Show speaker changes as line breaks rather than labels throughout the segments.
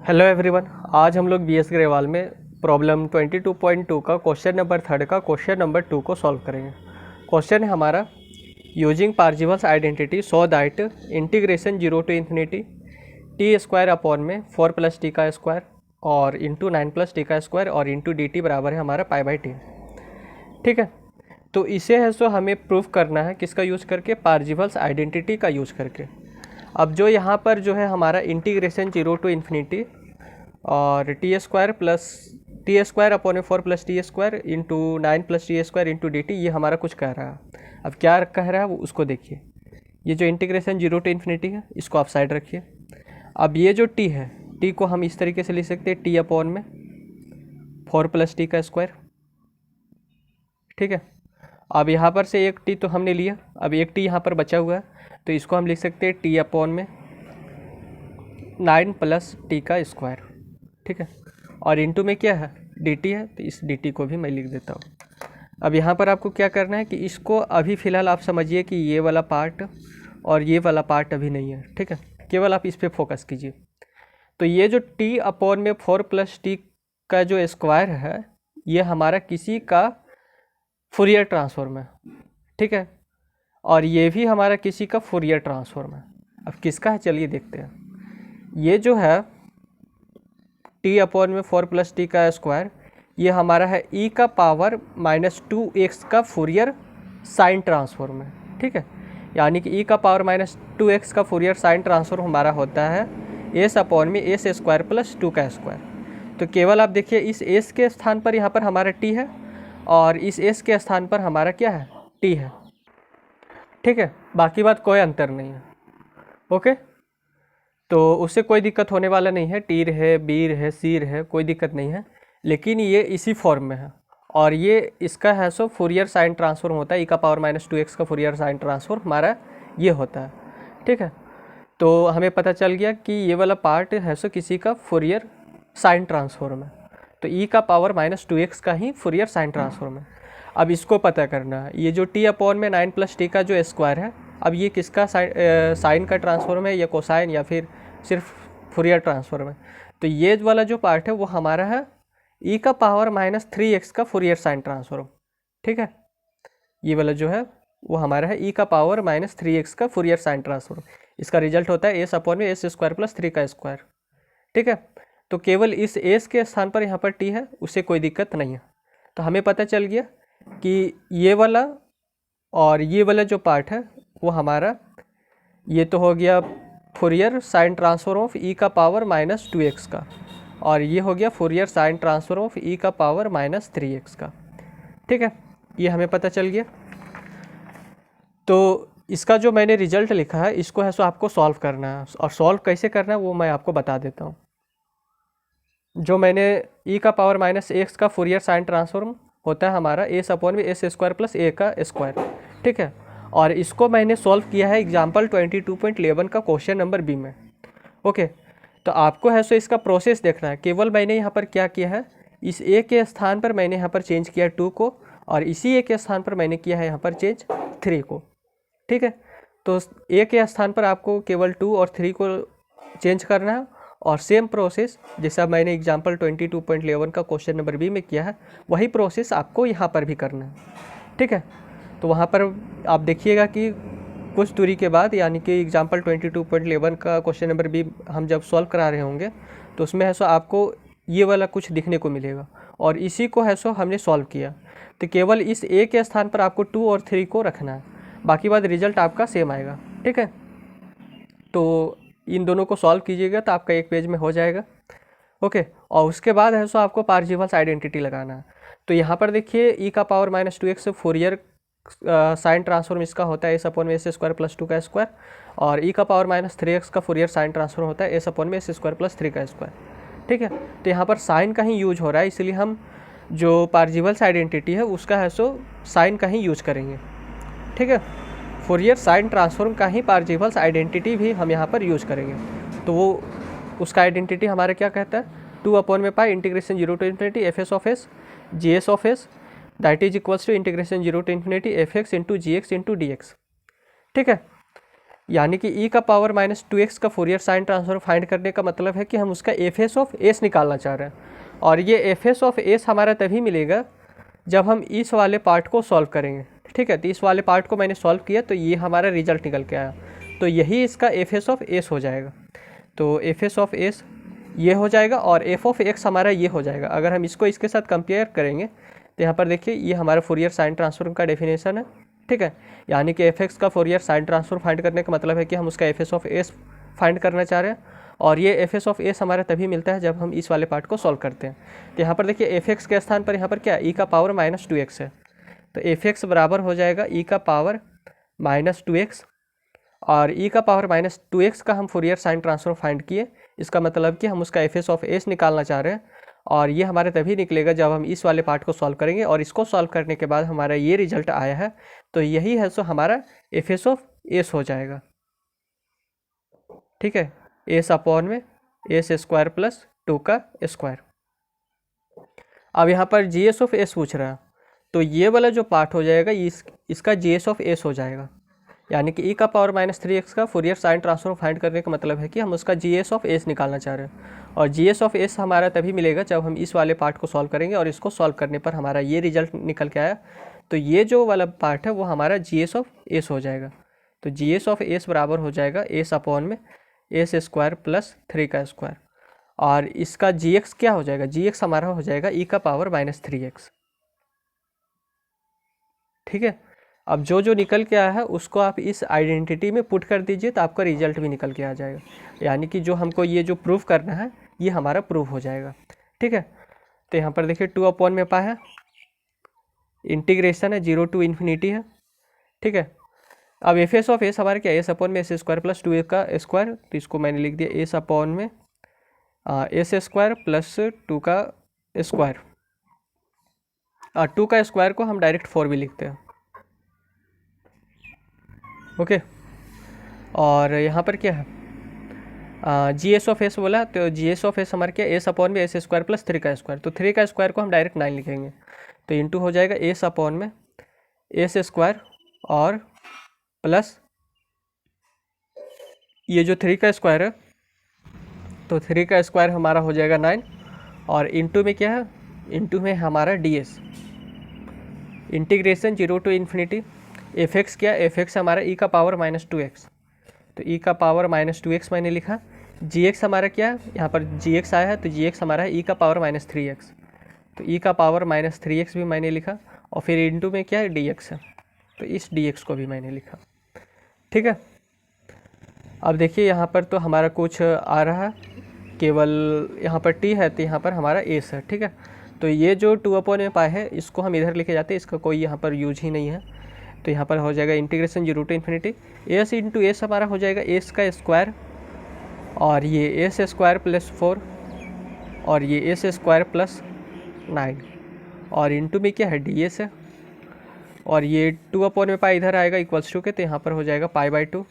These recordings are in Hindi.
हेलो एवरीवन, आज हम लोग बीएस ग्रेवाल में प्रॉब्लम 22.2 का क्वेश्चन नंबर 3 का क्वेश्चन नंबर 2 को सॉल्व करेंगे। क्वेश्चन है हमारा using Parseval's identity so that integration 0 to infinity t square upon में 4 प्लस टी का स्क्वायर और इंटू 9 प्लस टी का स्क्वायर और इंटू डी टी बराबर है हमारा पाई बाई टी। ठीक है, तो इसे है सो हमें प्रूफ करना है किसका यूज़ करके, पार्जिवल्स आइडेंटिटी का यूज़ करके। अब जो यहाँ पर जो है हमारा इंटीग्रेशन 0 टू इन्फिनिटी और T square plus T square upon 4 plus T square into 9 plus T square into d T, ये हमारा कुछ कह रहा है। अब क्या कह रहा है वो उसको देखिए। ये जो इंटीग्रेशन 0 टू इन्फिनिटी है इसको आप साइड रखिए। अब ये जो टी है, टी को हम इस तरीके से लिख सकते हैं टी अपॉन में 4 प्लस टी का स्क्वायर। ठीक है, अब यहाँ पर से एक टी तो हमने लिया, अब एक टी यहाँ पर बचा हुआ है तो इसको हम लिख सकते हैं टी अपॉन में 9 प्लस टी का स्क्वायर। ठीक है, और इंटू में क्या है, डी टी है, तो इस डी टी को भी मैं लिख देता हूँ। अब यहाँ पर आपको क्या करना है कि इसको अभी फ़िलहाल आप समझिए कि ये वाला पार्ट और ये वाला पार्ट अभी नहीं है। ठीक है, केवल आप इस पर फोकस कीजिए। तो ये जो टी अपॉन में 4 प्लस टी का जो स्क्वायर है ये हमारा किसी का फुरियर ट्रांसफॉर्म है। ठीक है, और ये भी हमारा किसी का फुरियर ट्रांसफॉर्म है। अब किसका है चलिए देखते हैं। ये जो है टी अपॉन में 4 प्लस टी का स्क्वायर, ये हमारा है ई का पावर -2x का फुरियर साइन ट्रांसफॉर्म है। ठीक है, यानी कि ई का पावर -2x का फुरियर साइन ट्रांसफॉर्म हमारा होता है एस अपॉन में एस स्क्वायर प्लस 2 का स्क्वायर। तो केवल आप देखिए इस एस के स्थान पर यहाँ पर हमारा टी है और इस एस के स्थान पर हमारा क्या है, टी है। ठीक है, बाकी बात कोई अंतर नहीं है। ओके, तो उससे कोई दिक्कत होने वाला नहीं है, टी रहे बी रहे सी रहे कोई दिक्कत नहीं है, लेकिन ये इसी फॉर्म में है और ये इसका है सो फुरियर साइन ट्रांसफॉर्म होता है। ई का पावर -2x का फुरियर साइन ट्रांसफॉर्म हमारा ये होता है। ठीक है, तो हमें पता चल गया कि ये वाला पार्ट है सो किसी का फुरियर साइन ट्रांसफॉर्म है, तो ई का पावर -2x का ही फुरियर साइन ट्रांसफॉर्म है। अब इसको पता करना है, ये जो टी अपॉन में 9 प्लस टी का जो स्क्वायर है, अब ये किसका साइन का ट्रांसफॉर्म है या कोसाइन या फिर सिर्फ फुरियर ट्रांसफॉर्म है। तो ये वाला जो पार्ट है वो हमारा है ई का पावर -3x का फुरियर साइन ट्रांसफॉर्म। ठीक है, ये वाला जो है वो हमारा है ई का पावर -3x का फुरियर साइन ट्रांसफॉर्म। इसका रिजल्ट होता है एस अपॉन में एस स्क्वायर प्लस 3 का स्क्वायर। ठीक है, तो केवल इस एस के स्थान पर यहाँ पर टी है, उससे कोई दिक्कत नहीं है। तो हमें पता चल गया कि ये वाला और ये वाला जो पार्ट है वो हमारा, ये तो हो गया फुरियर साइन ट्रांसफॉर्म ऑफ ई का पावर -2x का, और ये हो गया फुरियर साइन ट्रांसफॉर्म ऑफ ई का पावर -3x का। ठीक है, ये हमें पता चल गया। तो इसका जो मैंने रिजल्ट लिखा है इसको है सो आपको सॉल्व करना है, और सॉल्व कैसे करना है वो मैं आपको बता देता हूँ। जो मैंने ई का पावर -x का फुरियर साइन ट्रांसफॉर्म होता है हमारा एस अपॉन में एस स्क्वायर प्लस ए का स्क्वायर। ठीक है, और इसको मैंने सॉल्व किया है एग्जाम्पल 22.11 का क्वेश्चन नंबर बी में। ओके, तो आपको है सो इसका प्रोसेस देखना है। केवल मैंने यहाँ पर क्या किया है, इस ए के स्थान पर मैंने यहाँ पर चेंज किया 2 को, और इसी ए के स्थान पर मैंने किया है यहाँ पर चेंज 3 को। ठीक है, तो ए के स्थान पर आपको केवल 2 और 3 को चेंज करना है, और सेम प्रोसेस जैसा मैंने एग्जाम्पल 22.11 का क्वेश्चन नंबर बी में किया है वही प्रोसेस आपको यहाँ पर भी करना है। ठीक है, तो वहाँ पर आप देखिएगा कि कुछ दूरी के बाद, यानी कि एग्जाम्पल 22.11 का क्वेश्चन नंबर बी हम जब सॉल्व करा रहे होंगे तो उसमें है सो आपको ये वाला कुछ दिखने को मिलेगा, और इसी को है सो हमने सॉल्व किया। तो केवल इस ए के स्थान पर आपको 2 और 3 को रखना है, बाकी बात रिजल्ट आपका सेम आएगा। ठीक है, तो इन दोनों को सॉल्व कीजिएगा तो आपका एक पेज में हो जाएगा। ओके, और उसके बाद है सो आपको पार्जिवल्स आइडेंटिटी लगाना है। तो यहाँ पर देखिए ई का power -2x Fourier sign transform इसका होता है एस अपॉन में एस स्क्वायर प्लस 2 का स्क्वायर, और ई का पावर -3x का फुरियर साइन ट्रांसफॉर्म होता है एस अपॉन में एस स्क्वायर प्लस 3 का स्क्वायर। ठीक है, तो यहाँ पर साइन का ही यूज हो रहा है, इसलिए हम जो पार्जिवल्स आइडेंटिटी है उसका है सो साइन का ही यूज करेंगे। ठीक है, फुरियर साइन ट्रांसफॉर्म का ही पार्जिवल्स आइडेंटिटी भी हम यहाँ पर यूज करेंगे। तो वो उसका आइडेंटिटी हमारा क्या कहता है, 2 अपॉन में pi integration 0 to infinity F S of S G S of S that is equals to integration 0 to infinity F X into G X into D X. ठीक है, यानी कि e का पावर माइनस 2x का फोरियर साइन ट्रांसफॉर्म फाइंड करने का मतलब है कि हम उसका एफ एस ऑफ एस निकालना चाह रहे हैं। और ये एफ एस ऑफ एस हमारा तभी मिलेगा जब हम इस वाले पार्ट को सॉल्व करेंगे। ठीक है, तो इस वाले पार्ट को मैंने सॉल्व किया तो ये हमारा रिजल्ट निकल के आया, तो यही इसका एफ एस ऑफ एस हो जाएगा। तो एफ एस ऑफ एस ये हो जाएगा और एफ ऑफ एक्स हमारा ये हो जाएगा। अगर हम इसको इसके साथ कंपेयर करेंगे तो यहाँ पर देखिए ये हमारा फोरियर साइन ट्रांसफॉर्म का डेफिनेशन है। ठीक है, यानी कि एफ एक्स का फोरियर साइन ट्रांसफॉर्म फाइंड करने का मतलब है कि हम उसका F S of S find करना चाह रहे हैं, और ये एफ एस ऑफ एस हमारा तभी मिलता है जब हम इस वाले पार्ट को सॉल्व करते हैं। तो यहाँ पर देखिए एफ एक्स के स्थान पर यहाँ पर क्या है, ई का पावर माइनस 2x है, तो एफ एक्स बराबर हो जाएगा ई का पावर माइनस 2x, और ई का पावर माइनस 2x का हम फोरियर साइन ट्रांसफॉर्म फाइंड किए। इसका मतलब कि हम उसका एफ एस ऑफ एस निकालना चाह रहे हैं, और ये हमारे तभी निकलेगा जब हम इस वाले पार्ट को सॉल्व करेंगे, और इसको सॉल्व करने के बाद हमारा ये रिजल्ट आया है, तो यही है सो हमारा एफ एस ऑफ एस हो जाएगा। ठीक है, एस अपॉन में एस स्क्वायर प्लस 2 का स्क्वायर। अब यहाँ पर जी एस ऑफ एस पूछ रहा है, तो ये वाला जो पार्ट हो जाएगा इसका जी एस ऑफ एस हो जाएगा, यानी कि ई का पावर माइनस 3x का फोरियर साइन ट्रांसफॉर्म फाइंड करने का मतलब है कि हम उसका जी एस ऑफ एस निकालना चाह रहे हैं, और जी एस ऑफ एस हमारा तभी मिलेगा जब हम इस वाले पार्ट को सॉल्व करेंगे, और इसको सॉल्व करने पर हमारा ये रिजल्ट निकल के आया। तो ये जो वाला पार्ट है वो हमारा जी एस ऑफ एस हो जाएगा। तो जी एस ऑफ एस बराबर हो जाएगा एस अपॉन में एस स्क्वायर प्लस 3 का स्क्वायर, और इसका जी एक्स क्या हो जाएगा, जी एक्स हमारा हो जाएगा ई का पावर माइनस 3x। ठीक है, अब जो निकल के आया है उसको आप इस आइडेंटिटी में पुट कर दीजिए तो आपका रिजल्ट भी निकल के आ जाएगा, यानी कि जो हमको ये जो प्रूफ करना है ये हमारा प्रूफ हो जाएगा। ठीक है, तो यहाँ पर देखिए 2 अपॉन में पाया है, इंटीग्रेशन है 0 टू इन्फिनिटी है। ठीक है, अब एफ एस ऑफ एस हमारे क्या, एस अपॉन में एस स्क्वायर प्लस 2 का स्क्वायर, तो इसको मैंने लिख दिया एस अपॉन में एस स्क्वायर प्लस 2 का स्क्वायर, 2 का स्क्वायर को हम डायरेक्ट 4 भी लिखते हैं। ओके, और यहाँ पर क्या है जी एस ऑफ एस बोला, तो जी एस ऑफ एस हमारे क्या, एस अपॉन में एस स्क्वायर प्लस 3 का स्क्वायर, तो 3 का स्क्वायर को हम डायरेक्ट 9 लिखेंगे, तो इंटू हो जाएगा एस अपॉन में एस स्क्वायर और प्लस ये जो 3 का स्क्वायर है, तो 3 का स्क्वायर हमारा हो जाएगा 9, और इंटू में क्या है, इंटू में हमारा D S, integration 0 to infinity F X, क्या एफ एक्स हमारा ई का पावर माइनस 2x, तो ई का पावर माइनस 2x मैंने लिखा। जी एक्स हमारा क्या है, यहाँ पर जी एक्स आया है, तो जी एक्स हमारा है ई का पावर माइनस 3x, तो ई का पावर माइनस 3x भी मैंने लिखा, और फिर इंटू में क्या है डी एक्स है, तो इस डी एक्स को भी मैंने लिखा। ठीक है, अब देखिए यहाँ पर तो हमारा कुछ आ रहा है, केवल यहाँ पर टी है तो यहाँ पर हमारा एस है। ठीक है, तो ये जो 2 अपॉन में पाए है इसको हम इधर लेके जाते हैं, इसका कोई यहाँ पर यूज ही नहीं है, तो यहाँ पर हो जाएगा integration 0 to infinity S into S हमारा हो जाएगा एस का स्क्वायर, और ये एस स्क्वायर प्लस 4, और ये एस स्क्वायर प्लस 9, और इंटू में क्या है डी एस है, और ये 2 अपॉन में पाई इधर आएगा इक्वल्स टू के, तो यहाँ पर हो जाएगा π/2,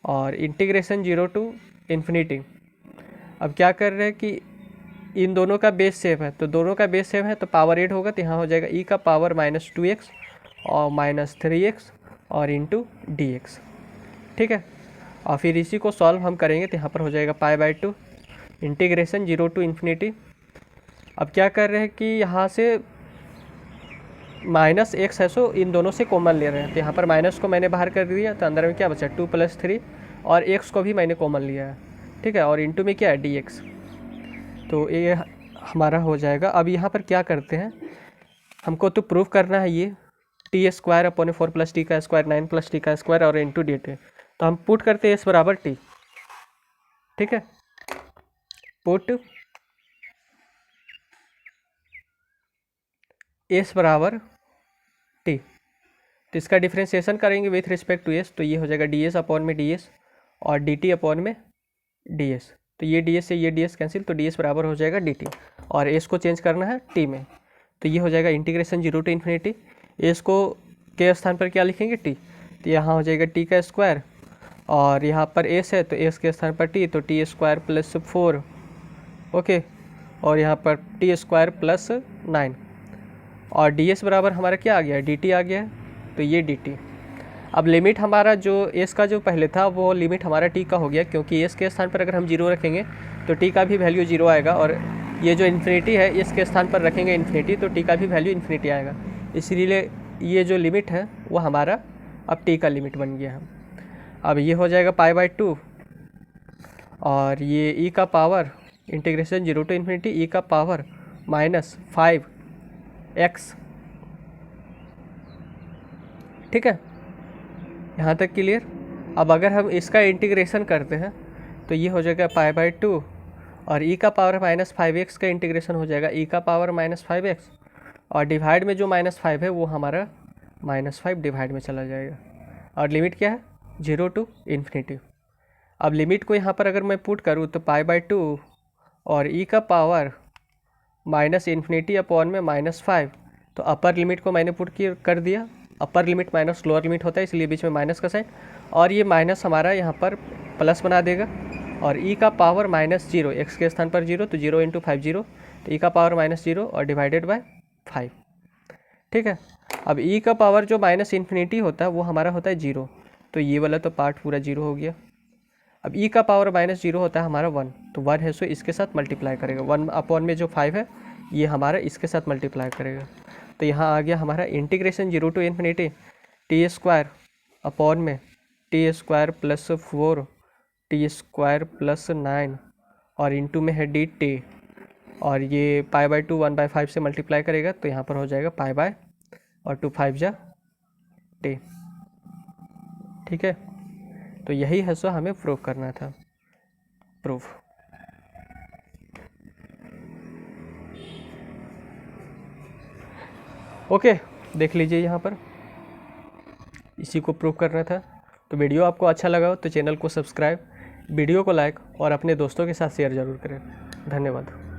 और इंटीग्रेशन 0 टू इन्फिनिटी। अब क्या कर रहे हैं कि इन दोनों का बेस सेम है, तो दोनों का बेस सेम है तो पावर 8 होगा, तो यहाँ हो जाएगा ई का पावर माइनस 2x और माइनस 3x और इंटू डी एक्स। ठीक है, और फिर इसी को सॉल्व हम करेंगे तो यहाँ पर हो जाएगा π/2 इंटीग्रेशन 0 टू इन्फिनिटी। अब क्या कर रहे हैं कि यहाँ से माइनस एक्स है, सो इन दोनों से कॉमन ले रहे हैं, तो यहाँ पर माइनस को मैंने बाहर कर दिया, तो अंदर में क्या बचा 2 + 3, और एक्स को भी मैंने कॉमन लिया है। ठीक है, और इंटू में क्या है डी एक्स, तो ये हमारा हो जाएगा। अब यहाँ पर क्या करते हैं, हमको तो प्रूव करना है ये टी स्क्वायर अपॉन 4 + टी का स्क्वायर 9 + टी का स्क्वायर और इंटू डी टी, तो हम पुट करते हैं एस बराबर टी। ठीक है, पुट एस बराबर टी, तो इसका डिफ्रेंशिएशन करेंगे विथ रिस्पेक्ट टू एस, तो ये हो जाएगा डी एस अपॉन में डी एस और डी टी अपॉन में डी एस, तो ये डी एस से ये डी एस कैंसिल, तो डी एस बराबर हो जाएगा डी टी, और एस को चेंज करना है टी में, तो ये हो जाएगा इंटीग्रेशन 0 टू इन्फिनिटी। एस को के स्थान पर क्या लिखेंगे टी, तो यहाँ हो जाएगा टी का स्क्वायर, और यहाँ पर एस है तो एस के स्थान पर टी, तो टी स्क्वायर प्लस 4, ओके, और यहाँ पर टी स्क्वायर प्लस 9, और डी एस बराबर हमारा क्या आ गया डी टी आ गया, तो ये डी टी। अब लिमिट हमारा जो एस का जो पहले था वो लिमिट हमारा टी का हो गया, क्योंकि एस के स्थान पर अगर हम 0 रखेंगे तो टी का भी वैल्यू 0 आएगा, और ये जो इन्फिनिटी है इसके स्थान पर रखेंगे इन्फिनिटी तो टी का भी वैल्यू इन्फिनिटी आएगा। इसलिए ये जो लिमिट है वो हमारा अब टी का लिमिट बन गया है। अब ये हो जाएगा π/2 और ये e का power integration 0 to infinity e का पावर -5x। ठीक है, यहाँ तक क्लियर। अब अगर हम इसका इंटीग्रेशन करते हैं तो ये हो जाएगा π/2 और e का पावर -5x का इंटीग्रेशन हो जाएगा e का पावर -5x, और डिवाइड में जो -5 है वो हमारा -5 डिवाइड में चला जाएगा, और लिमिट क्या है 0 to इन्फिनिटी। अब लिमिट को यहाँ पर अगर मैं पुट करूँ तो π/2 और e का पावर -इन्फिनिटी अपॉन में -5, तो अपर लिमिट को मैंने पुट कर दिया, upper limit minus lower limit होता है इसलिए बीच में माइनस का साइन, और ये माइनस हमारा यहाँ पर प्लस बना देगा, और e का पावर -0 x के स्थान पर 0 तो 0 × 5 0, तो e का पावर -0 और डिवाइडेड बाय 5। ठीक है, अब e का पावर जो -इन्फिनिटी होता है वो हमारा होता है 0, तो ये वाला तो पार्ट पूरा 0 हो गया। अब e का पावर -0 होता है हमारा 1, तो 1 है सो इसके साथ मल्टीप्लाई करेगा, 1 अपॉन में जो 5 है ये हमारा इसके साथ मल्टीप्लाई करेगा, तो यहाँ आ गया हमारा integration 0 to infinity t² upon में t² + 4 t² + 9 और इंटू में है dt, और ये π/2 1/5 से मल्टीप्लाई करेगा तो यहाँ पर हो जाएगा π और 2 5 जा t। ठीक है, तो यही है सो हमें प्रूव करना था। प्रूफ ओके, देख लीजिए यहाँ पर इसी को प्रूव करना था। तो वीडियो आपको अच्छा लगा हो तो चैनल को सब्सक्राइब, वीडियो को लाइक और अपने दोस्तों के साथ शेयर ज़रूर करें। धन्यवाद।